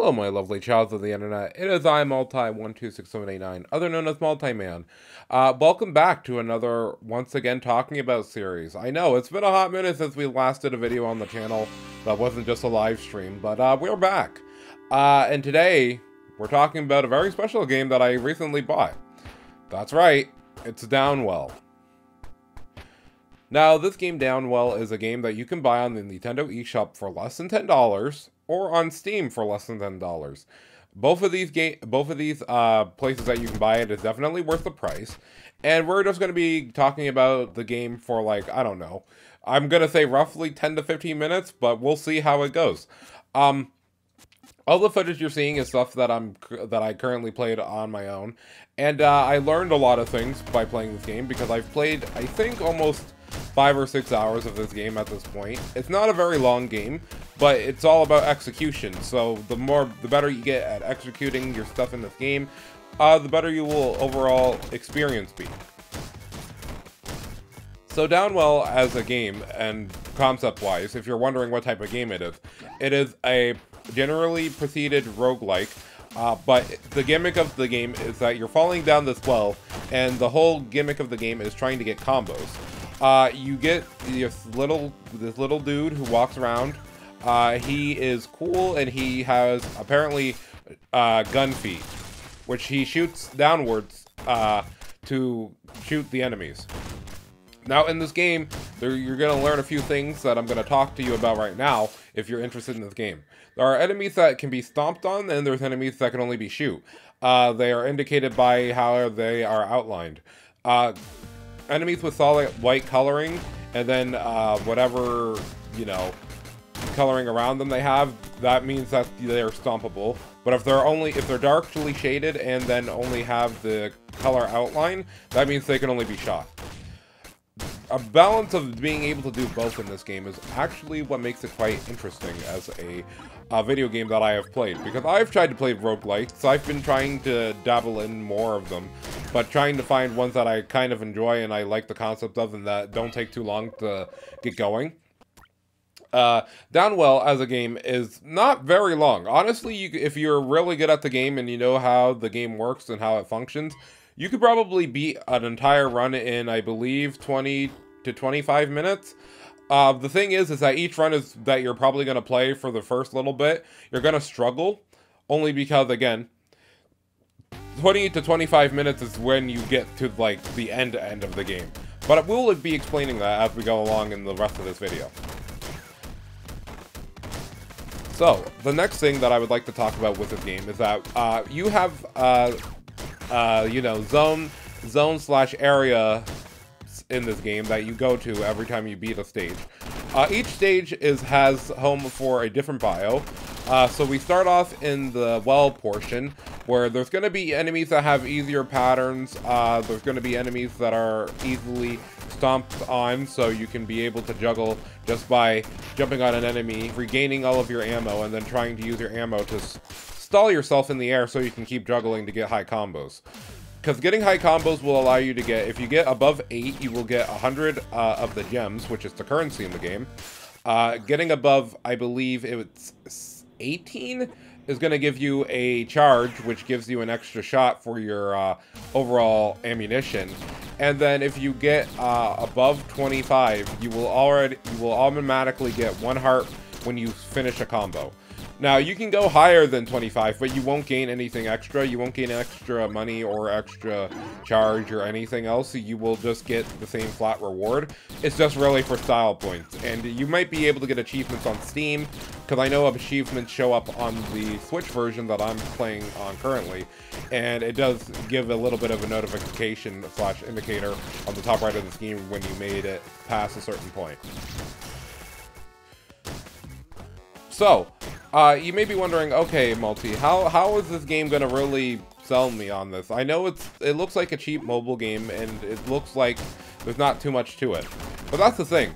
Hello, my lovely childs of the internet. It is I, Multi126789, other known as Multi-Man. Welcome back to another, once again, talking about series. I know, it's been a hot minute since we last did a video on the channel that wasn't just a live stream, but we're back. And today, we're talking about a very special game that I recently bought. That's right, it's Downwell. Now, this game, Downwell, is a game that you can buy on the Nintendo eShop for less than $10, or on Steam for less than $10. Both of these places that you can buy it is definitely worth the price. And we're just going to be talking about the game for, like, I don't know. I'm going to say roughly 10 to 15 minutes, but we'll see how it goes. All the footage you're seeing is stuff that I currently played on my own. And I learned a lot of things by playing this game because I've played, I think, almost 5 or 6 hours of this game at this point. It's not a very long game, but it's all about execution. So the better you get at executing your stuff in this game, the better you will overall experience be. So Downwell as a game, and concept-wise, if you're wondering what type of game it is a generally preceded roguelike. But the gimmick of the game is that you're falling down this well, and the whole gimmick of the game is trying to get combos. You get this little dude who walks around. He is cool, and he has apparently gun feet, which he shoots downwards to shoot the enemies. Now, in this game, you're going to learn a few things that I'm going to talk to you about right now if you're interested in this game. There are enemies that can be stomped on, and there's enemies that can only be shoot. They are indicated by how they are outlined. Enemies with solid white coloring, and then whatever, coloring around them they have, that means that they're stompable. But if they're darkly shaded and then only have the color outline, that means they can only be shot. A balance of being able to do both in this game is actually what makes it quite interesting as a video game that I have played. Because I've tried to play roguelikes, I've been trying to dabble in more of them, but trying to find ones that I kind of enjoy and I like the concept of and that don't take too long to get going. Downwell as a game is not very long. Honestly, if you're really good at the game and you know how the game works and how it functions, you could probably beat an entire run in, I believe, 20 to 25 minutes. The thing is that each run that you're probably going to play for the first little bit, you're going to struggle. Only because, again, 20 to 25 minutes is when you get to, like, the end of the game. But we'll be explaining that as we go along in the rest of this video. So, the next thing that I would like to talk about with this game is that you have zone/area in this game that you go to every time you beat a stage. Each stage has home for a different bio. So we start off in the well portion, where there's going to be enemies that have easier patterns. There's going to be enemies that are easily stomped on, so you can be able to juggle just by jumping on an enemy, regaining all of your ammo, and then trying to use your ammo to stall yourself in the air so you can keep juggling to get high combos. Because getting high combos will allow you to get, if you get above 8, you will get 100 of the gems, which is the currency in the game. Getting above, I believe it's 18, is going to give you a charge, which gives you an extra shot for your overall ammunition. And then if you get above 25, you will automatically get 1 heart when you finish a combo. Now, you can go higher than 25, but you won't gain anything extra. You won't gain extra money or extra charge or anything else. So you will just get the same flat reward. It's just really for style points. And you might be able to get achievements on Steam, because I know achievements show up on the Switch version that I'm playing on currently. And it does give a little bit of a notification / indicator on the top right of the screen when you made it past a certain point. So, you may be wondering, okay, Multi, how is this game going to really sell me on this? I know it looks like a cheap mobile game, and it looks like there's not too much to it. But that's the thing.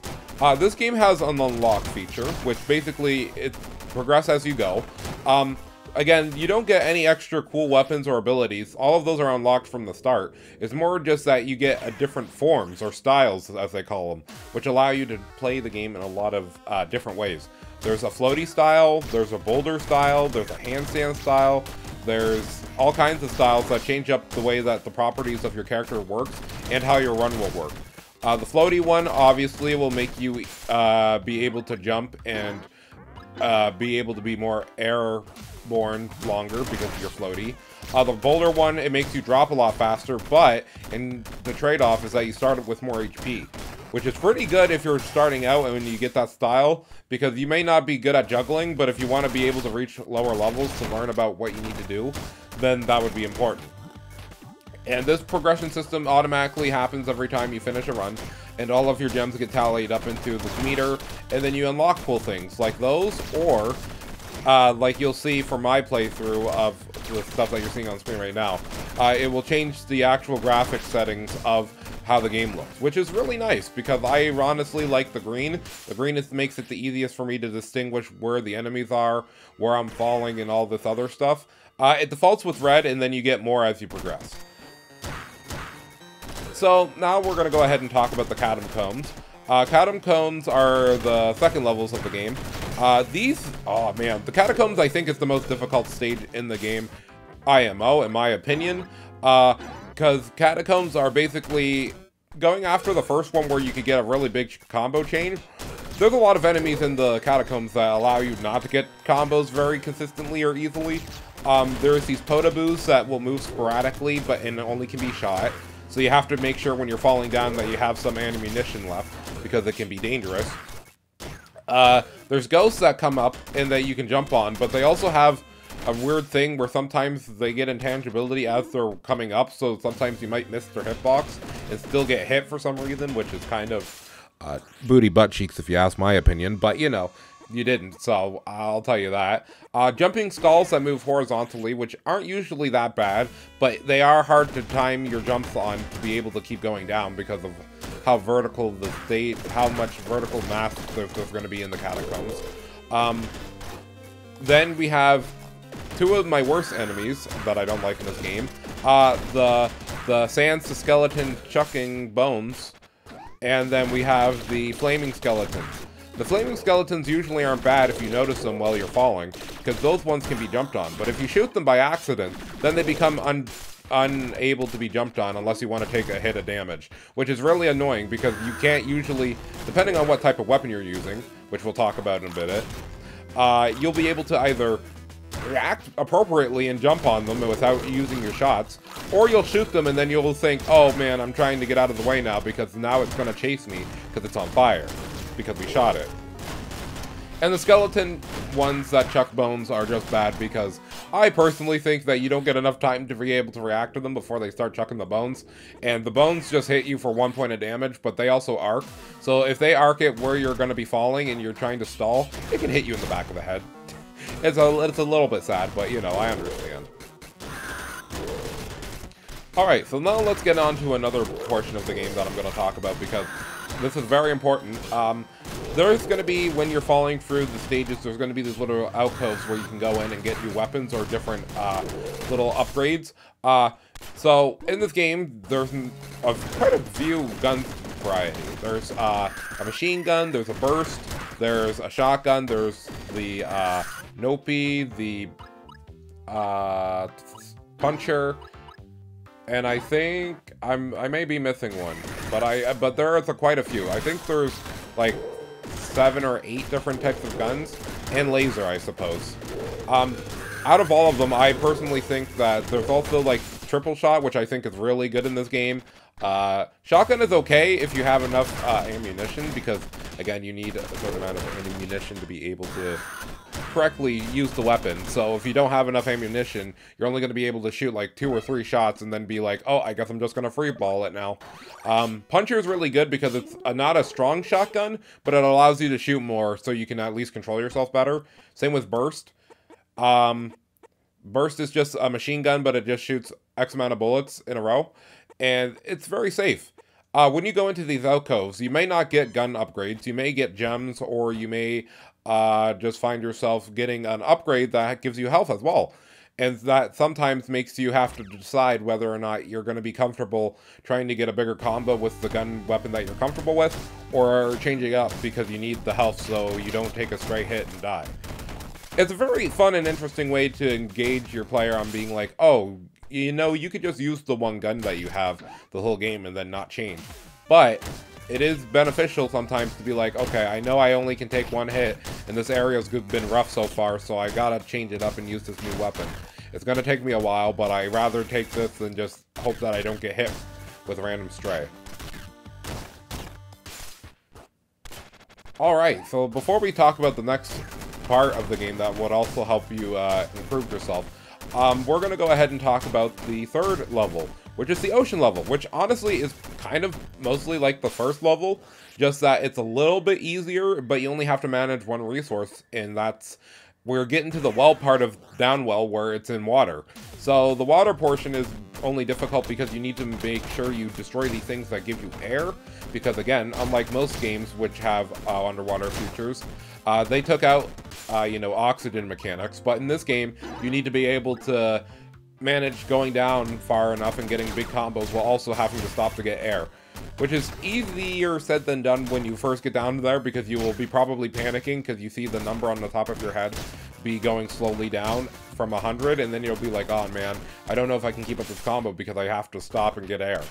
This game has an unlock feature, which basically it progresses as you go. Again, you don't get any extra cool weapons or abilities. All of those are unlocked from the start. It's more just that you get different forms, or styles, as they call them, which allow you to play the game in a lot of different ways. There's a floaty style, there's a boulder style, there's a handstand style, there's all kinds of styles that change up the way that the properties of your character works and how your run will work. The floaty one obviously will make you be able to jump and be able to be more airborne longer because of your floaty. The boulder one, it makes you drop a lot faster, but the trade-off is that you start with more HP, which is pretty good if you're starting out and when you get that style, because you may not be good at juggling, but if you want to be able to reach lower levels to learn about what you need to do, then that would be important. And this progression system automatically happens every time you finish a run, and all of your gems get tallied up into this meter, and then you unlock cool things like those, or like you'll see from my playthrough of the stuff that you're seeing on screen right now, it will change the actual graphics settings of how the game looks, which is really nice because I honestly like the green. The green makes it the easiest for me to distinguish where the enemies are, where I'm falling, and all this other stuff. It defaults with red, and then you get more as you progress. So now we're going to go ahead and talk about the catacombs. Catacombs are the second levels of the game. Oh man, the catacombs I think is the most difficult stage in the game, IMO, in my opinion. Because catacombs are basically going after the first one where you could get a really big combo chain. There's a lot of enemies in the catacombs that allow you not to get combos very consistently or easily. There's these potaboos that will move sporadically, and only can be shot. So you have to make sure when you're falling down that you have some ammunition left, because it can be dangerous. There's ghosts that come up and that you can jump on, but they also have a weird thing where sometimes they get intangibility as they're coming up, so sometimes you might miss their hitbox and still get hit for some reason, which is kind of booty butt cheeks if you ask my opinion, but you know, you didn't, so I'll tell you that. Jumping skulls that move horizontally, which aren't usually that bad, but they are hard to time your jumps on to be able to keep going down because of how vertical how much vertical mass there's going to be in the catacombs. Then we have two of my worst enemies that I don't like in this game. The sand to skeleton chucking bones, and then we have the flaming skeletons. The flaming skeletons usually aren't bad if you notice them while you're falling, because those ones can be jumped on, but if you shoot them by accident, then they become unable to be jumped on unless you want to take a hit of damage, which is really annoying because you can't usually, depending on what type of weapon you're using, which we'll talk about in a bit, you'll be able to either react appropriately and jump on them without using your shots, or you'll shoot them and then you'll think, oh man, I'm trying to get out of the way now because now it's going to chase me because it's on fire, because we shot it. And the skeleton ones that chuck bones are just bad because I personally think that you don't get enough time to be able to react to them before they start chucking the bones. And the bones just hit you for 1 point of damage, but they also arc. So if they arc it where you're going to be falling and you're trying to stall, it can hit you in the back of the head. It's a little bit sad, but you know, I understand. Alright, so now let's get on to another portion of the game that I'm going to talk about because this is very important. There's going to be, when you're falling through the stages, there's going to be these little alcoves where you can go in and get new weapons or different little upgrades. So in this game, there's quite a few gun variety. There's a machine gun, there's a burst, there's a shotgun, there's the Nopi, the puncher, and I think I may be missing one, but there are quite a few. I think there's like 7 or 8 different types of guns, and laser, I suppose. Out of all of them, I personally think that there's also like triple shot, which I think is really good in this game. Shotgun is okay if you have enough ammunition, because again, you need a certain amount of ammunition to be able to correctly use the weapon. So if you don't have enough ammunition, you're only going to be able to shoot like 2 or 3 shots and then be like, oh, I guess I'm just going to free ball it now. Puncher is really good because it's not a strong shotgun, but it allows you to shoot more so you can at least control yourself better. Same with burst. Burst is just a machine gun, but it just shoots X amount of bullets in a row, and it's very safe. When you go into these alcoves, you may not get gun upgrades, you may get gems, or you may just find yourself getting an upgrade that gives you health as well. And that sometimes makes you have to decide whether or not you're going to be comfortable trying to get a bigger combo with the gun weapon that you're comfortable with, or changing up because you need the health so you don't take a straight hit and die. It's a very fun and interesting way to engage your player on being like, oh, you know, you could just use the one gun that you have the whole game and then not change. But it is beneficial sometimes to be like, okay, I know I only can take one hit, and this area's been rough so far, so I gotta change it up and use this new weapon. It's gonna take me a while, but I'd rather take this than just hope that I don't get hit with a random stray. Alright, so before we talk about the next part of the game that would also help you improve yourself, we're gonna go ahead and talk about the third level, which is the ocean level, which honestly is kind of mostly like the first level, just that it's a little bit easier, but you only have to manage one resource, and that's, we're getting to the well part of Downwell where it's in water. So the water portion is only difficult because you need to make sure you destroy these things that give you air, because again, unlike most games which have underwater features, they took out, you know, oxygen mechanics, but in this game, you need to be able to manage going down far enough and getting big combos while also having to stop to get air, which is easier said than done when you first get down there, because you will be probably panicking because you see the number on the top of your head be going slowly down from 100, and then you'll be like, oh man, I don't know if I can keep up this combo because I have to stop and get air.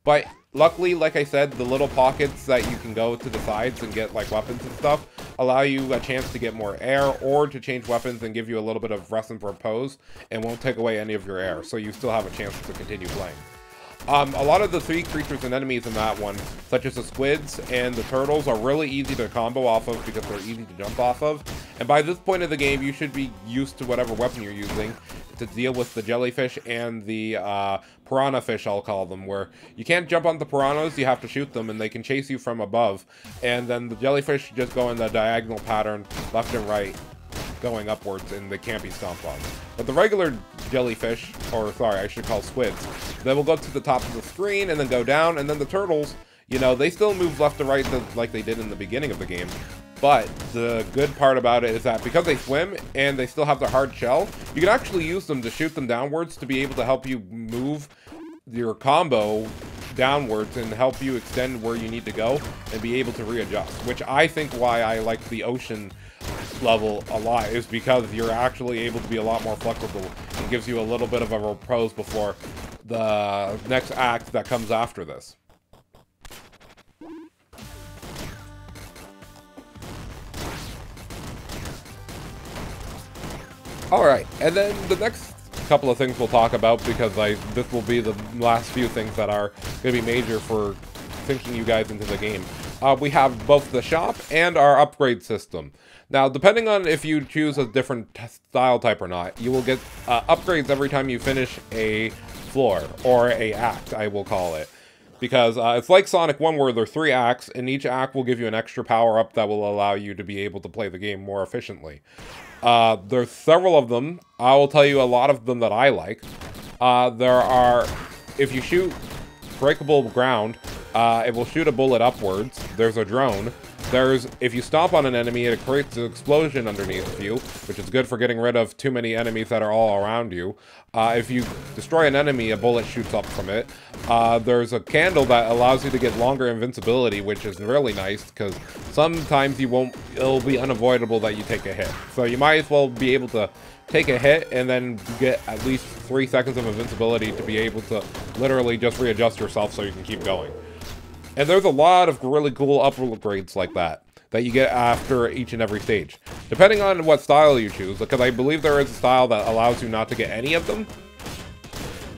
But luckily, like I said, the little pockets that you can go to the sides and get like weapons and stuff allow you a chance to get more air, or to change weapons and give you a little bit of rest and repose, and won't take away any of your air, so you still have a chance to continue playing. A lot of the sea creatures and enemies in that one, such as the squids and the turtles, are really easy to combo off of because they're easy to jump off of. And by this point of the game, you should be used to whatever weapon you're using to deal with the jellyfish and the piranha fish, I'll call them, where you can't jump on the piranhas, you have to shoot them, and they can chase you from above. And then the jellyfish just go in the diagonal pattern, left and right, going upwards, and they can't be stomped on. But the regular jellyfish, or sorry, I should call squids, they will go to the top of the screen and then go down, and then the turtles, you know, they still move left to right like they did in the beginning of the game. But the good part about it is that because they swim and they still have their hard shell, you can actually use them to shoot them downwards to be able to help you move your combo downwards and help you extend where you need to go and be able to readjust, which I think why I like the ocean level a lot is because you're actually able to be a lot more flexible and gives you a little bit of a repose before the next act that comes after this. Alright, and then the next couple of things we'll talk about, because this will be the last few things that are going to be major for sinking you guys into the game. We have both the shop and our upgrade system. Now, depending on if you choose a different style type or not, you will get upgrades every time you finish a floor, or a act, I will call it. Because it's like Sonic 1 where there are 3 acts, and each act will give you an extra power-up that will allow you to be able to play the game more efficiently. There's several of them. I will tell you a lot of them that I like. There are, if you shoot breakable ground, it will shoot a bullet upwards. There's a drone. There's, if you stomp on an enemy, it creates an explosion underneath you, which is good for getting rid of too many enemies that are all around you. If you destroy an enemy, a bullet shoots up from it. There's a candle that allows you to get longer invincibility, which is really nice, because sometimes it'll be unavoidable that you take a hit. So you might as well be able to take a hit and then get at least 3 seconds of invincibility to be able to literally just readjust yourself so you can keep going. And there's a lot of really cool upgrades like that you get after each and every stage, depending on what style you choose, because I believe there is a style that allows you not to get any of them.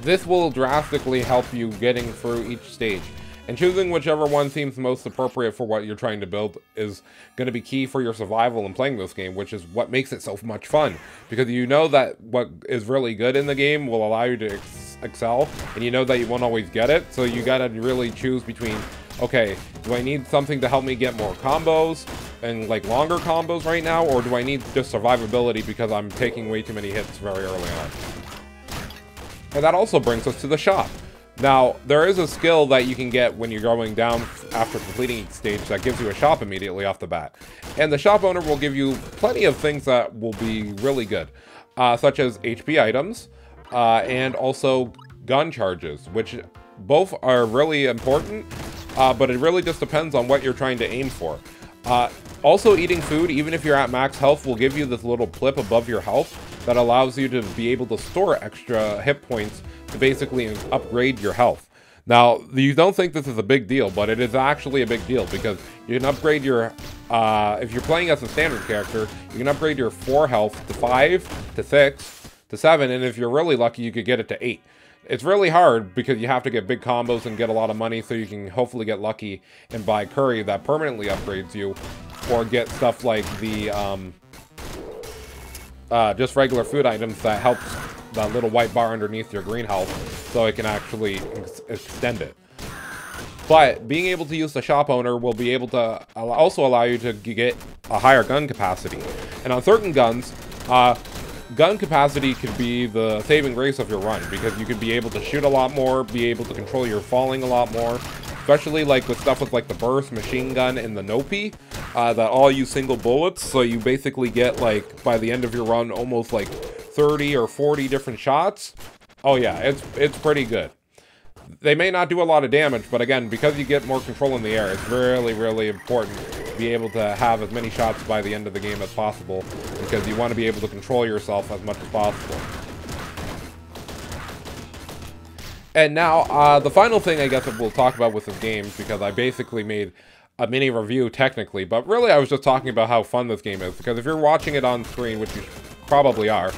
This will drastically help you getting through each stage, and choosing whichever one seems most appropriate for what you're trying to build is going to be key for your survival in playing this game, which is what makes it so much fun, because you know that what is really good in the game will allow you to excel, and you know that you won't always get it, so you gotta really choose between, okay, do I need something to help me get more combos and like longer combos right now, or do I need just survivability because I'm taking way too many hits very early on? And that also brings us to the shop. Now, there is a skill that you can get when you're going down after completing each stage that gives you a shop immediately off the bat. And the shop owner will give you plenty of things that will be really good. such as HP items, and also gun charges, which both are really important, but it really just depends on what you're trying to aim for. Also, eating food, even if you're at max health, will give you this little blip above your health that allows you to be able to store extra hit points to basically upgrade your health. Now, you don't think this is a big deal, but it is actually a big deal, because you can upgrade your, if you're playing as a standard character, you can upgrade your 4 health to 5, to 6, to 7, and if you're really lucky, you could get it to 8. It's really hard because you have to get big combos and get a lot of money, so you can hopefully get lucky and buy curry that permanently upgrades you, or get stuff like the just regular food items that helps the little white bar underneath your green health, so it can actually extend it. But being able to use the shop owner will be able to also allow you to get a higher gun capacity. And on certain guns, gun capacity could be the saving grace of your run, because you could be able to shoot a lot more, be able to control your falling a lot more, especially like with stuff with like the burst machine gun and the Nopi, that all use single bullets, so you basically get like by the end of your run almost like 30 or 40 different shots. Oh yeah, it's pretty good. They may not do a lot of damage, but again, because you get more control in the air, it's really, really important to be able to have as many shots by the end of the game as possible, because you want to be able to control yourself as much as possible. And now, the final thing I guess that we'll talk about with this game, because I basically made a mini review technically, but really I was just talking about how fun this game is, because if you're watching it on screen, which you probably are,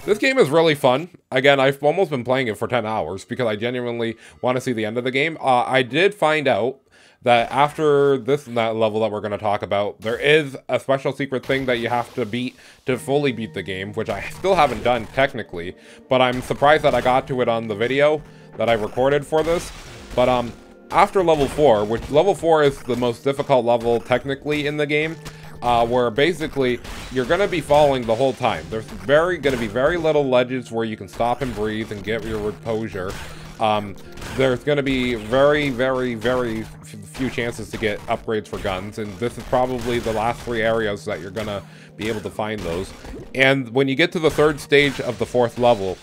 this game is really fun. Again, I've almost been playing it for 10 hours because I genuinely want to see the end of the game. I did find out that after this level that we're going to talk about, there is a special secret thing that you have to beat to fully beat the game, which I still haven't done technically, but I'm surprised that I got to it on the video that I recorded for this. But after level 4, which level 4 is the most difficult level technically in the game, where basically you're going to be falling the whole time. There's going to be very little ledges where you can stop and breathe and get your composure. There's going to be very, very, very few chances to get upgrades for guns, and this is probably the last 3 areas that you're going to be able to find those. And when you get to the 3rd stage of the 4th level,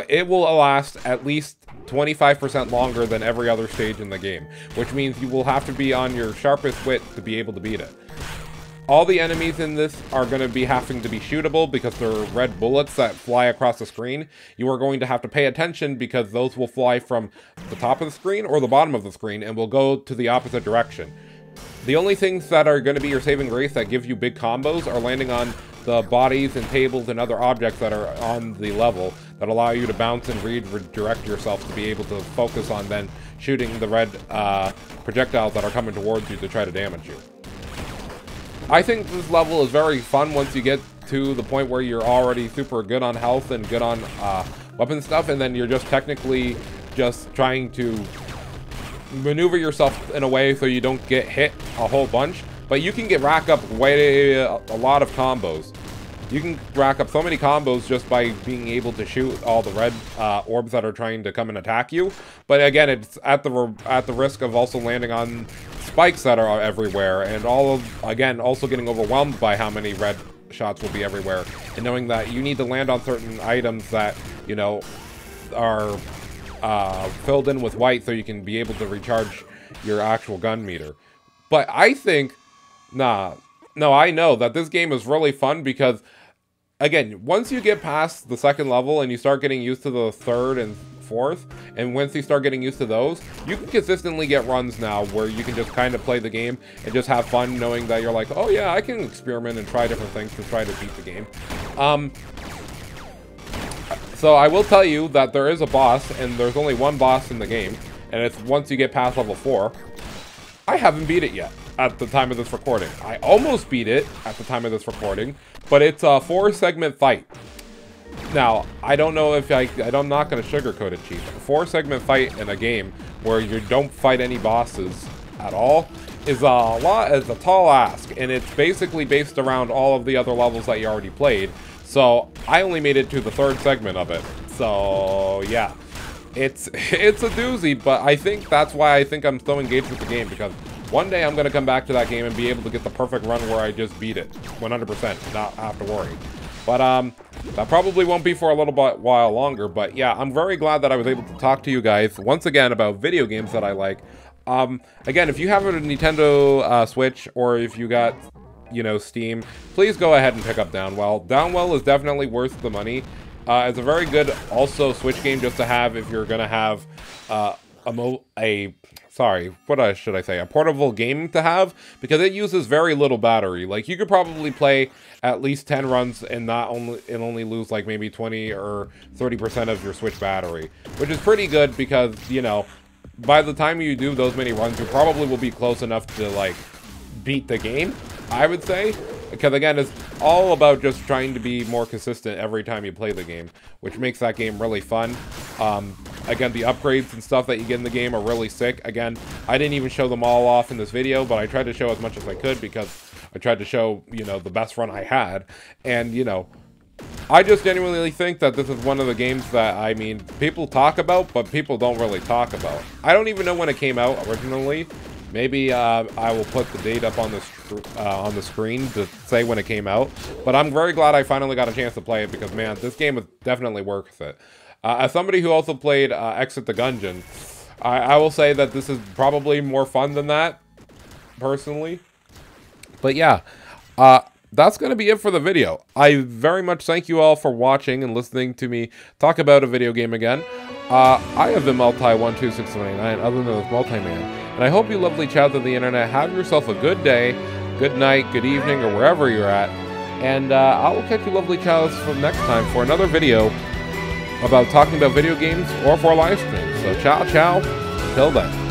it will last at least 25% longer than every other stage in the game, which means you will have to be on your sharpest wit to be able to beat it. All the enemies in this are going to be having to be shootable because they're red bullets that fly across the screen. You are going to have to pay attention because those will fly from the top of the screen or the bottom of the screen and will go to the opposite direction. The only things that are going to be your saving grace that give you big combos are landing on the bodies and tables and other objects that are on the level that allow you to bounce and redirect yourself to be able to focus on then shooting the red projectiles that are coming towards you to try to damage you. I think this level is very fun once you get to the point where you're already super good on health and good on weapon stuff, and then you're just technically just trying to maneuver yourself in a way so you don't get hit a whole bunch, but you can rack up a lot of combos. You can rack up so many combos just by being able to shoot all the red orbs that are trying to come and attack you. But again, it's at the risk of also landing on spikes that are everywhere, and also getting overwhelmed by how many red shots will be everywhere, and knowing that you need to land on certain items that, you know, are filled in with white so you can be able to recharge your actual gun meter. But I think, I know that this game is really fun because, again, once you get past the 2nd level and you start getting used to the 3rd and 4th, and once you start getting used to those, you can consistently get runs now where you can just kind of play the game and just have fun knowing that you're like, oh yeah, I can experiment and try different things to try to beat the game. So I will tell you that there is a boss, and there's only one boss in the game, and it's once you get past level 4. I haven't beat it yet at the time of this recording. I almost beat it at the time of this recording, but it's a 4-segment fight. Now, I don't know if I'm not going to sugarcoat it, Chief. A 4-segment fight in a game where you don't fight any bosses at all is a tall ask, and it's basically based around all of the other levels that you already played. So I only made it to the 3rd segment of it. So yeah, it's a doozy, but I think that's why I think I'm so engaged with the game, because one day I'm going to come back to that game and be able to get the perfect run where I just beat it 100%, not have to worry. But that probably won't be for a little while longer. But yeah, I'm very glad that I was able to talk to you guys once again about video games that I like. Again, if you have a Nintendo Switch, or if you got, you know, Steam, please go ahead and pick up Downwell. Downwell is definitely worth the money. It's a very good also Switch game just to have if you're gonna have a portable game to have, because it uses very little battery. Like, you could probably play at least 10 runs and only lose like maybe 20 or 30% of your Switch battery, which is pretty good, because, you know, by the time you do those many runs, you probably will be close enough to like beat the game, I would say. Because again, it's all about just trying to be more consistent every time you play the game, which makes that game really fun. Again, the upgrades and stuff that you get in the game are really sick. Again, I didn't even show them all off in this video, but I tried to show as much as I could, because I tried to show, you know, the best run I had. And, you know, I just genuinely think that this is one of the games that, I mean, people talk about, but people don't really talk about. I don't even know when it came out originally. Maybe I will put the date up on the screen to say when it came out. But I'm very glad I finally got a chance to play it, because, man, this game is definitely worth it. As somebody who also played Exit the Gungeon, I will say that this is probably more fun than that, personally. But yeah, that's going to be it for the video. I very much thank you all for watching and listening to me talk about a video game again. I have been Multi12629, other than this Multi-Man. And I hope you lovely chat on the internet have yourself a good day, good night, good evening, or wherever you're at. And I will catch you lovely chows for next time for another video about talking about video games or for live streams. So ciao, ciao. Until then.